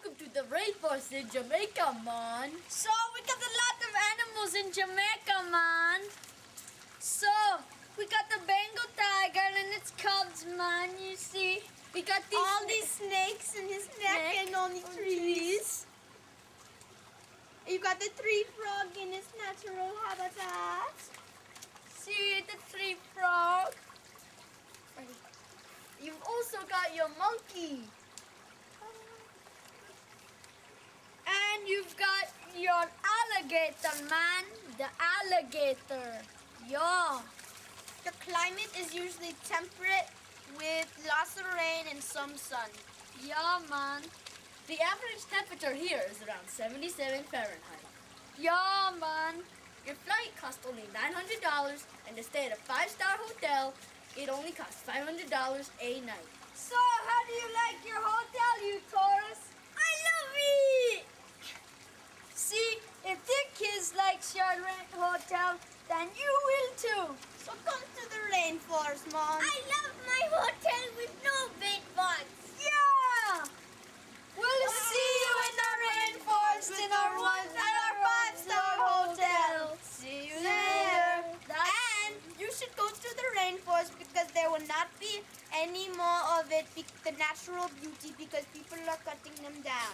welcome to the Rainforest in Jamaica, man. So, we got a lot of animals in Jamaica, man. So, we got the Bengal tiger and its cubs, man, you see. We got all these snakes in his neck and on the trees. You got the tree frog in its natural habitat. See the tree frog. You've also got your monkey. And you've got your alligator, man. The alligator. Yeah. The climate is usually temperate with lots of rain and some sun. Yeah, man. The average temperature here is around 77 Fahrenheit. Yeah, man. Your flight costs only $900 and to stay at a 5-star hotel, it only costs $500 a night. So, how do you like your hotel, you tourists? I love it! See, if the kids like your hotel, then you will too. So come to the Rainforest, Mom. I love my hotel with no bed bugs. Yeah! We'll see you in the Rainforest in our 5-star hotel. See you there. And you should go to the Rainforest because there will not be any more of it, the natural beauty, because people are cutting them down.